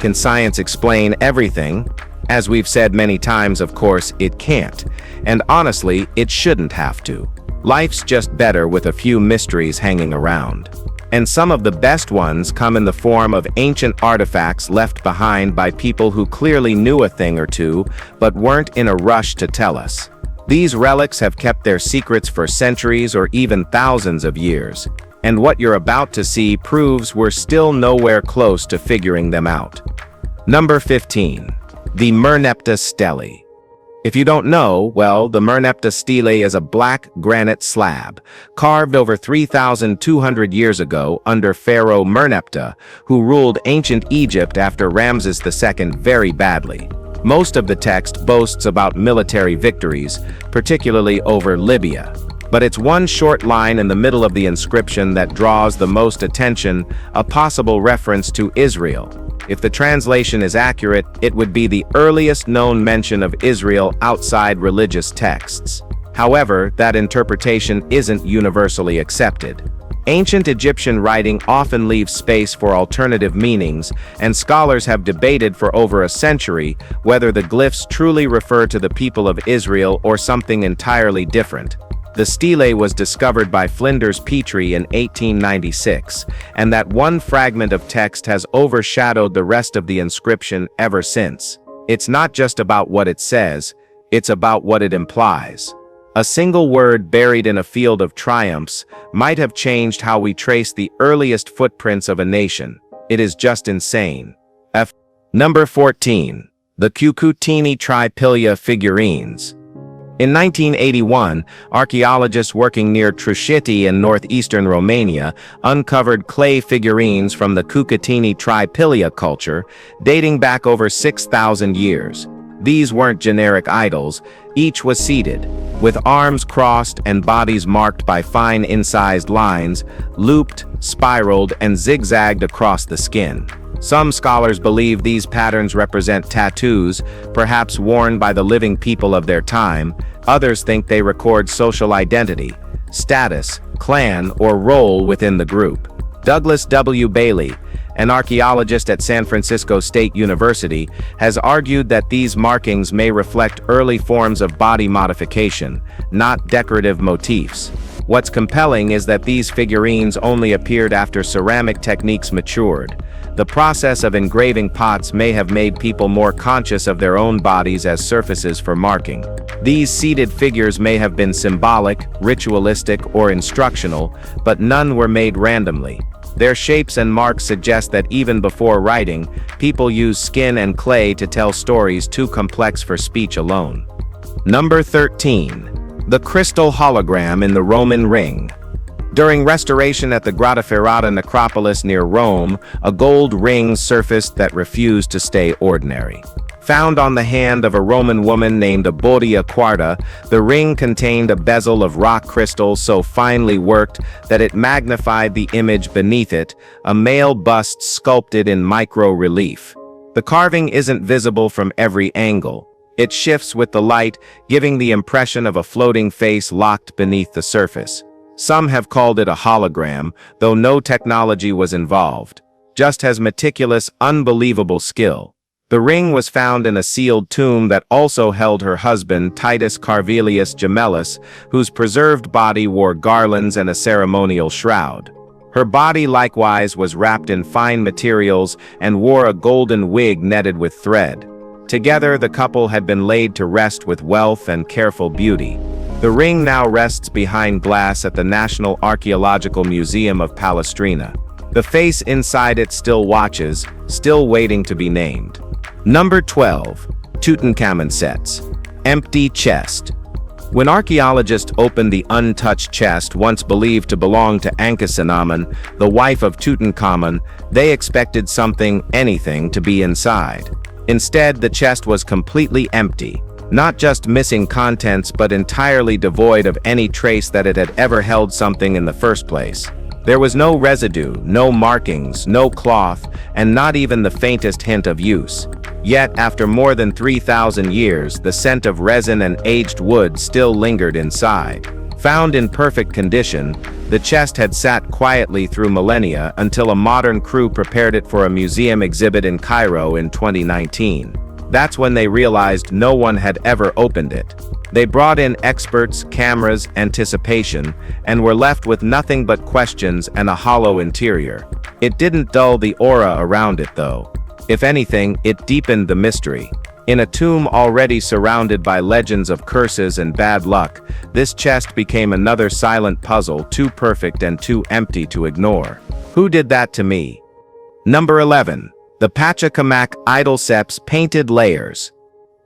Can science explain everything? As we've said many times, of course, it can't. And honestly, it shouldn't have to. Life's just better with a few mysteries hanging around. And some of the best ones come in the form of ancient artifacts left behind by people who clearly knew a thing or two, but weren't in a rush to tell us. These relics have kept their secrets for centuries or even thousands of years. And what you're about to see proves we're still nowhere close to figuring them out. Number 15. The Merneptah Stele. If you don't know, well, the Merneptah Stele is a black granite slab, carved over 3,200 years ago under Pharaoh Merneptah, who ruled ancient Egypt after Ramses II very badly. Most of the text boasts about military victories, particularly over Libya. But it's one short line in the middle of the inscription that draws the most attention, a possible reference to Israel. If the translation is accurate, it would be the earliest known mention of Israel outside religious texts. However, that interpretation isn't universally accepted. Ancient Egyptian writing often leaves space for alternative meanings, and scholars have debated for over a century whether the glyphs truly refer to the people of Israel or something entirely different. The stele was discovered by Flinders Petrie in 1896, and that one fragment of text has overshadowed the rest of the inscription ever since. It's not just about what it says, it's about what it implies. A single word buried in a field of triumphs might have changed how we trace the earliest footprints of a nation. It is just insane. Number 14. The Cucuteni Tripilia figurines. In 1981, archaeologists working near Trusciti in northeastern Romania uncovered clay figurines from the Cucuteni Tripilia culture, dating back over 6,000 years. These weren't generic idols, each was seated, with arms crossed and bodies marked by fine incised lines, looped, spiraled, and zigzagged across the skin. Some scholars believe these patterns represent tattoos, perhaps worn by the living people of their time. Others think they record social identity, status, clan, or role within the group. Douglas W. Bailey, an archaeologist at San Francisco State University, has argued that these markings may reflect early forms of body modification, not decorative motifs. What's compelling is that these figurines only appeared after ceramic techniques matured. The process of engraving pots may have made people more conscious of their own bodies as surfaces for marking. These seated figures may have been symbolic, ritualistic, or instructional, but none were made randomly. Their shapes and marks suggest that even before writing, people used skin and clay to tell stories too complex for speech alone. Number 13. The crystal hologram in the Roman ring. During restoration at the Grotta Ferrata necropolis near Rome, a gold ring surfaced that refused to stay ordinary. Found on the hand of a Roman woman named Abodia Quarta, the ring contained a bezel of rock crystal so finely worked that it magnified the image beneath it, a male bust sculpted in micro-relief. The carving isn't visible from every angle. It shifts with the light, giving the impression of a floating face locked beneath the surface. Some have called it a hologram, though no technology was involved. Just has meticulous, unbelievable skill. The ring was found in a sealed tomb that also held her husband, Titus Carvilius Gemellus, whose preserved body wore garlands and a ceremonial shroud. Her body likewise was wrapped in fine materials and wore a golden wig netted with thread. Together, the couple had been laid to rest with wealth and careful beauty. The ring now rests behind glass at the National Archaeological Museum of Palestrina. The face inside it still watches, still waiting to be named. Number 12. Tutankhamun sets. Empty chest. When archaeologists opened the untouched chest once believed to belong to Ankhesenamun, the wife of Tutankhamun, they expected something, anything, to be inside. Instead, the chest was completely empty. Not just missing contents, but entirely devoid of any trace that it had ever held something in the first place. There was no residue, no markings, no cloth, and not even the faintest hint of use. Yet, after more than 3,000 years, the scent of resin and aged wood still lingered inside. Found in perfect condition, the chest had sat quietly through millennia until a modern crew prepared it for a museum exhibit in Cairo in 2019. That's when they realized no one had ever opened it. They brought in experts, cameras, anticipation, and were left with nothing but questions and a hollow interior. It didn't dull the aura around it though. If anything, it deepened the mystery. In a tomb already surrounded by legends of curses and bad luck, this chest became another silent puzzle too perfect and too empty to ignore. Who did that to me? Number 11. The Pachacamac idol sep's painted layers.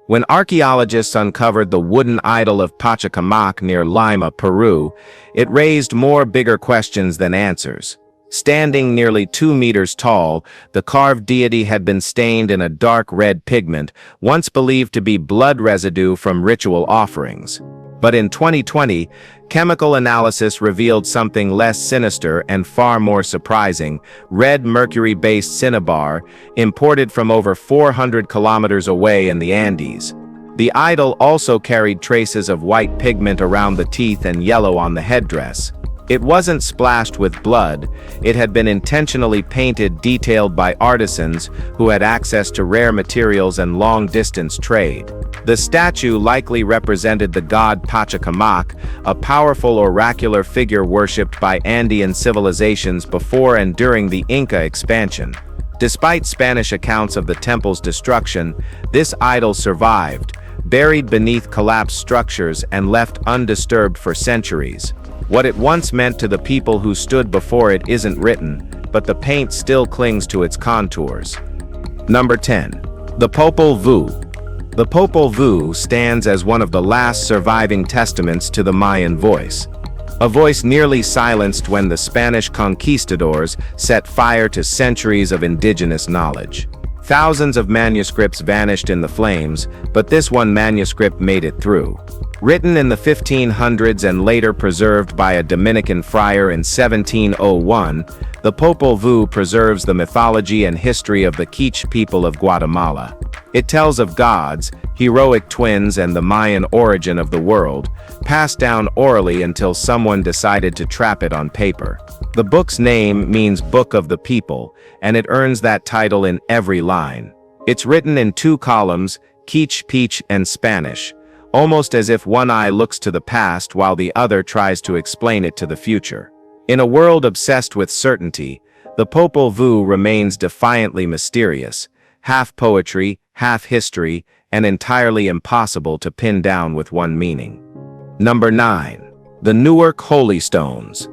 When archaeologists uncovered the wooden idol of Pachacamac near Lima, Peru, it raised more bigger questions than answers. Standing nearly 2 meters tall, the carved deity had been stained in a dark red pigment, once believed to be blood residue from ritual offerings. But in 2020, chemical analysis revealed something less sinister and far more surprising: red mercury-based cinnabar, imported from over 400 kilometers away in the Andes. The idol also carried traces of white pigment around the teeth and yellow on the headdress. It wasn't splashed with blood, it had been intentionally painted detailed by artisans who had access to rare materials and long-distance trade. The statue likely represented the god Pachacamac, a powerful oracular figure worshipped by Andean civilizations before and during the Inca expansion. Despite Spanish accounts of the temple's destruction, this idol survived, buried beneath collapsed structures and left undisturbed for centuries. What it once meant to the people who stood before it isn't written, but the paint still clings to its contours. Number 10. The Popol Vuh. The Popol Vuh stands as one of the last surviving testaments to the Mayan voice. A voice nearly silenced when the Spanish conquistadors set fire to centuries of indigenous knowledge. Thousands of manuscripts vanished in the flames, but this one manuscript made it through. Written in the 1500s and later preserved by a Dominican friar in 1701, the Popol Vuh preserves the mythology and history of the Quiche people of Guatemala. It tells of gods, heroic twins, and the Mayan origin of the world, passed down orally until someone decided to trap it on paper. The book's name means Book of the People, and it earns that title in every line. It's written in 2 columns, Quiche and Spanish, almost as if one eye looks to the past while the other tries to explain it to the future. In a world obsessed with certainty, the Popol Vuh remains defiantly mysterious, half poetry, half history, and entirely impossible to pin down with one meaning. Number 9. The Newark Holy Stones.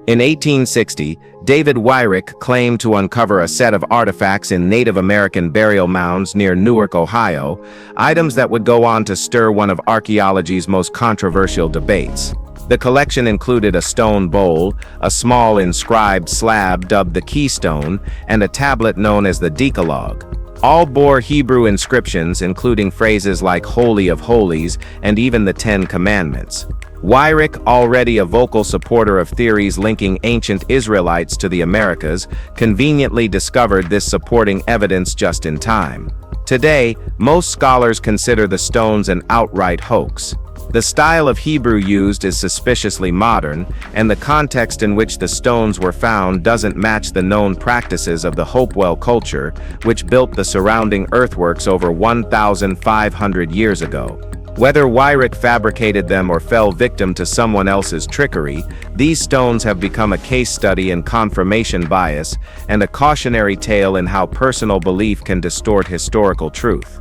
In 1860, David Wyrick claimed to uncover a set of artifacts in Native American burial mounds near Newark, Ohio, items that would go on to stir one of archaeology's most controversial debates. The collection included a stone bowl, a small inscribed slab dubbed the Keystone, and a tablet known as the Decalogue. All bore Hebrew inscriptions, including phrases like Holy of Holies and even the 10 Commandments. Wyrick, already a vocal supporter of theories linking ancient Israelites to the Americas, conveniently discovered this supporting evidence just in time. Today, most scholars consider the stones an outright hoax. The style of Hebrew used is suspiciously modern, and the context in which the stones were found doesn't match the known practices of the Hopewell culture, which built the surrounding earthworks over 1,500 years ago. Whether Wyrick fabricated them or fell victim to someone else's trickery, these stones have become a case study in confirmation bias and a cautionary tale in how personal belief can distort historical truth.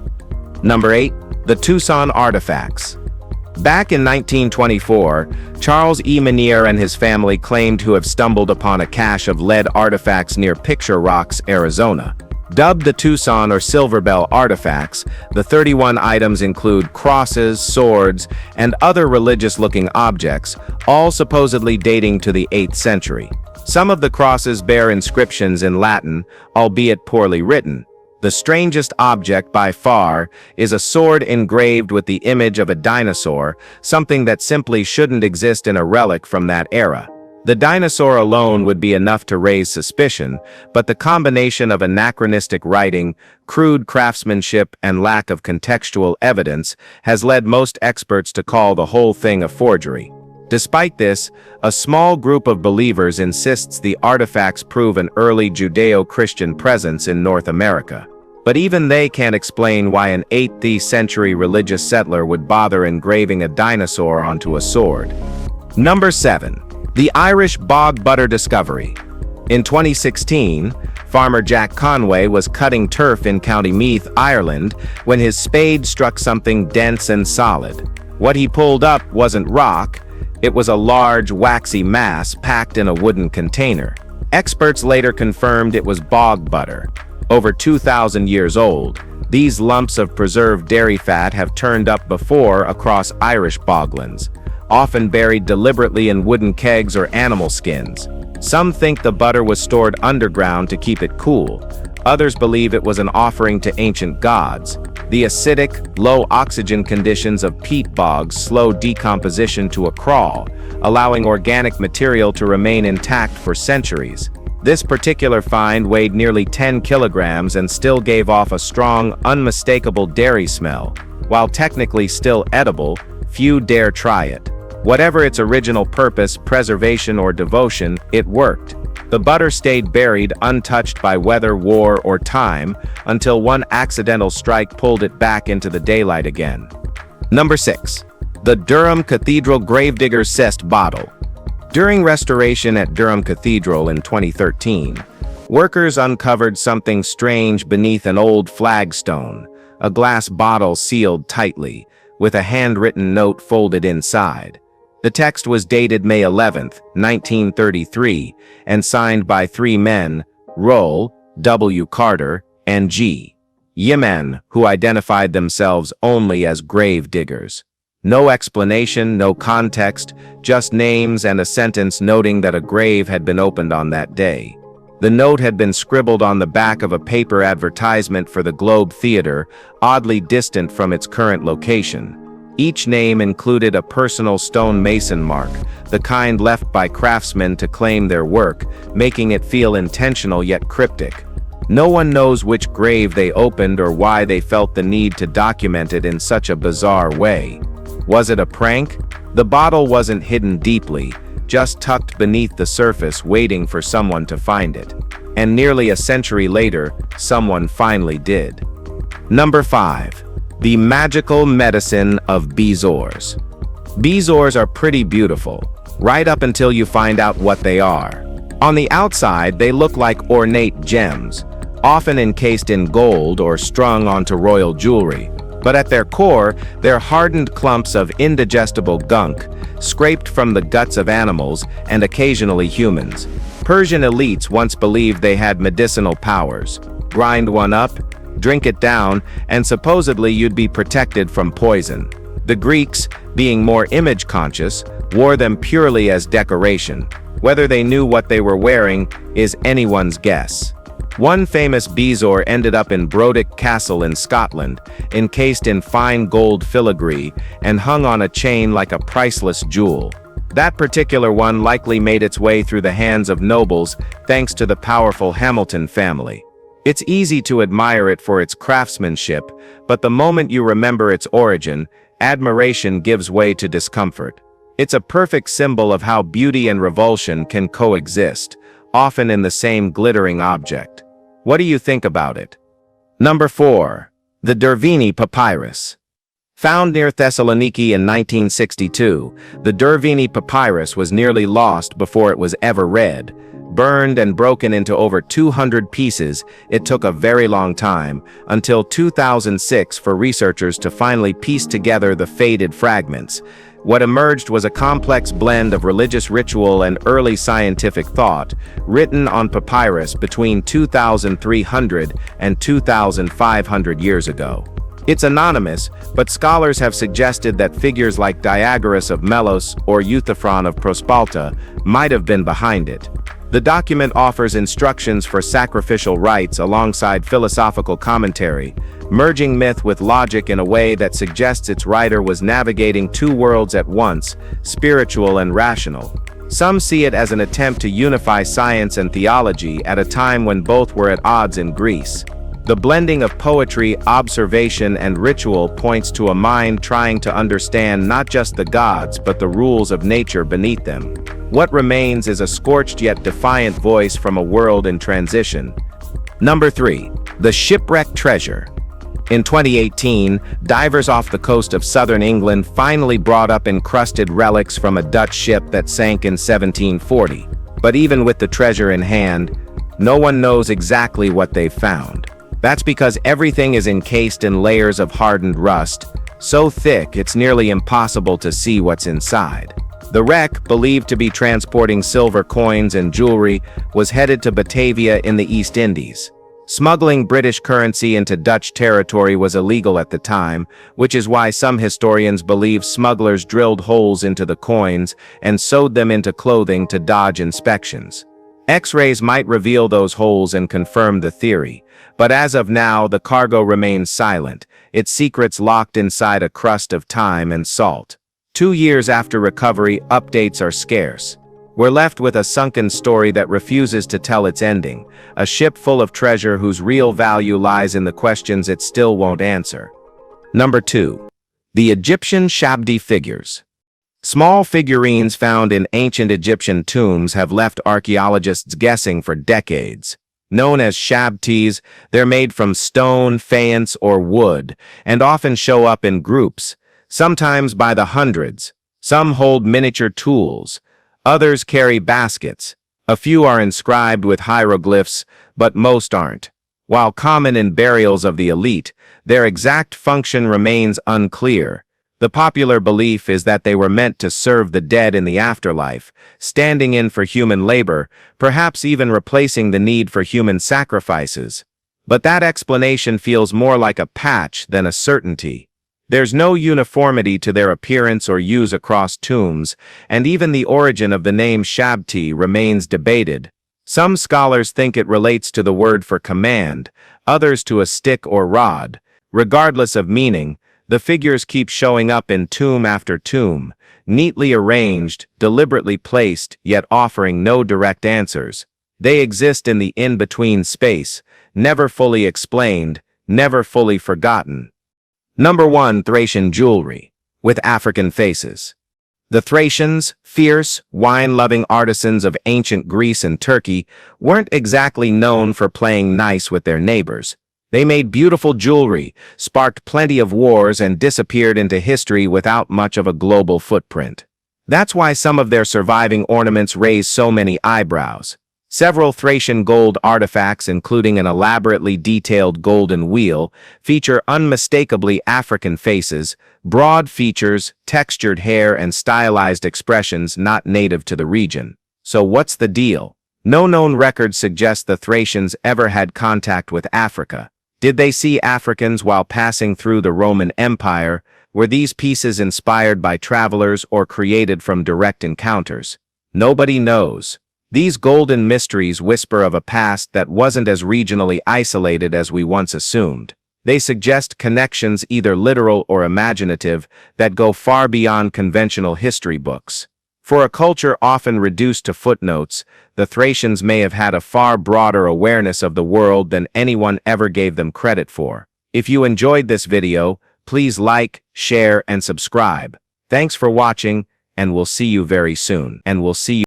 Number 8. The Tucson Artifacts. Back in 1924, Charles E. Menier and his family claimed to have stumbled upon a cache of lead artifacts near Picture Rocks, Arizona. Dubbed the Tucson or Silver Bell artifacts, the 31 items include crosses, swords, and other religious-looking objects, all supposedly dating to the 8th century. Some of the crosses bear inscriptions in Latin, albeit poorly written. The strangest object by far is a sword engraved with the image of a dinosaur, something that simply shouldn't exist in a relic from that era. The dinosaur alone would be enough to raise suspicion, but the combination of anachronistic writing, crude craftsmanship, and lack of contextual evidence has led most experts to call the whole thing a forgery. Despite this, a small group of believers insists the artifacts prove an early Judeo-Christian presence in North America. But even they can't explain why an 8th century religious settler would bother engraving a dinosaur onto a sword. Number 7. The Irish bog butter discovery. In 2016, farmer Jack Conway was cutting turf in County Meath, Ireland, when his spade struck something dense and solid. What he pulled up wasn't rock, it was a large, waxy mass packed in a wooden container. Experts later confirmed it was bog butter. Over 2,000 years old, these lumps of preserved dairy fat have turned up before across Irish boglands, often buried deliberately in wooden kegs or animal skins. Some think the butter was stored underground to keep it cool. Others believe it was an offering to ancient gods. The acidic, low-oxygen conditions of peat bogs slow decomposition to a crawl, allowing organic material to remain intact for centuries. This particular find weighed nearly 10 kilograms and still gave off a strong, unmistakable dairy smell. While technically still edible, few dare try it. Whatever its original purpose, preservation or devotion, it worked. The butter stayed buried untouched by weather, war, or time, until one accidental strike pulled it back into the daylight again. Number 6. The Durham Cathedral Gravedigger's Cest Bottle. During restoration at Durham Cathedral in 2013, workers uncovered something strange beneath an old flagstone, a glass bottle sealed tightly, with a handwritten note folded inside. The text was dated May 11, 1933, and signed by 3 men, Roll, W. Carter, and G. Yemen, who identified themselves only as grave diggers. No explanation, no context, just names and a sentence noting that a grave had been opened on that day. The note had been scribbled on the back of a paper advertisement for the Globe Theatre, oddly distant from its current location. Each name included a personal stone mason mark, the kind left by craftsmen to claim their work, making it feel intentional yet cryptic. No one knows which grave they opened or why they felt the need to document it in such a bizarre way. Was it a prank? The bottle wasn't hidden deeply, just tucked beneath the surface waiting for someone to find it. And nearly a century later, someone finally did. Number 5. The magical medicine of bezoars. Bezoars are pretty beautiful, right up until you find out what they are. On the outside, they look like ornate gems, often encased in gold or strung onto royal jewelry. But at their core, they're hardened clumps of indigestible gunk, scraped from the guts of animals and occasionally humans. Persian elites once believed they had medicinal powers. Grind one up, drink it down, and supposedly you'd be protected from poison. The Greeks, being more image-conscious, wore them purely as decoration. Whether they knew what they were wearing is anyone's guess. One famous bezoar ended up in Brodick Castle in Scotland, encased in fine gold filigree and hung on a chain like a priceless jewel. That particular one likely made its way through the hands of nobles thanks to the powerful Hamilton family. It's easy to admire it for its craftsmanship, but the moment you remember its origin, admiration gives way to discomfort. It's a perfect symbol of how beauty and revulsion can coexist, often in the same glittering object. What do you think about it? Number 4. The Derveni Papyrus. Found near Thessaloniki in 1962, the Derveni Papyrus was nearly lost before it was ever read. Burned and broken into over 200 pieces, it took a very long time, until 2006 for researchers to finally piece together the faded fragments. What emerged was a complex blend of religious ritual and early scientific thought, written on papyrus between 2,300 and 2,500 years ago. It's anonymous, but scholars have suggested that figures like Diagoras of Melos or Euthyphron of Prospalta might have been behind it. The document offers instructions for sacrificial rites alongside philosophical commentary, merging myth with logic in a way that suggests its writer was navigating two worlds at once, spiritual and rational. Some see it as an attempt to unify science and theology at a time when both were at odds in Greece. The blending of poetry, observation, and ritual points to a mind trying to understand not just the gods but the rules of nature beneath them. What remains is a scorched yet defiant voice from a world in transition. Number 3. The Shipwrecked Treasure. In 2018, divers off the coast of southern England finally brought up encrusted relics from a Dutch ship that sank in 1740. But even with the treasure in hand, no one knows exactly what they've found. That's because everything is encased in layers of hardened rust, so thick it's nearly impossible to see what's inside. The wreck, believed to be transporting silver coins and jewelry, was headed to Batavia in the East Indies. Smuggling British currency into Dutch territory was illegal at the time, which is why some historians believe smugglers drilled holes into the coins and sewed them into clothing to dodge inspections. X-rays might reveal those holes and confirm the theory, but as of now the cargo remains silent, its secrets locked inside a crust of time and salt. 2 years after recovery, updates are scarce. We're left with a sunken story that refuses to tell its ending, a ship full of treasure whose real value lies in the questions it still won't answer. Number 2. The Egyptian Shabdi figures. Small figurines found in ancient Egyptian tombs have left archaeologists guessing for decades. Known as shabtis, they're made from stone, faience, or wood, and often show up in groups, sometimes by the hundreds. Some hold miniature tools. Others carry baskets. A few are inscribed with hieroglyphs, but most aren't. While common in burials of the elite, their exact function remains unclear. The popular belief is that they were meant to serve the dead in the afterlife, standing in for human labor, perhaps even replacing the need for human sacrifices. But that explanation feels more like a patch than a certainty. There's no uniformity to their appearance or use across tombs, and even the origin of the name Shabti remains debated. Some scholars think it relates to the word for command, others to a stick or rod. Regardless of meaning, the figures keep showing up in tomb after tomb, neatly arranged, deliberately placed, yet offering no direct answers. They exist in the in-between space, never fully explained, never fully forgotten. Number 1. Thracian jewelry, with African faces. The Thracians, fierce, wine-loving artisans of ancient Greece and Turkey, weren't exactly known for playing nice with their neighbors. They made beautiful jewelry, sparked plenty of wars, and disappeared into history without much of a global footprint. That's why some of their surviving ornaments raise so many eyebrows. Several Thracian gold artifacts, including an elaborately detailed golden wheel, feature unmistakably African faces, broad features, textured hair, and stylized expressions not native to the region. So what's the deal? No known records suggest the Thracians ever had contact with Africa. Did they see Africans while passing through the Roman Empire? Were these pieces inspired by travelers or created from direct encounters? Nobody knows. These golden mysteries whisper of a past that wasn't as regionally isolated as we once assumed. They suggest connections, either literal or imaginative, that go far beyond conventional history books. For a culture often reduced to footnotes, the Thracians may have had a far broader awareness of the world than anyone ever gave them credit for. If you enjoyed this video, please like, share, and subscribe. Thanks for watching, and we'll see you very soon.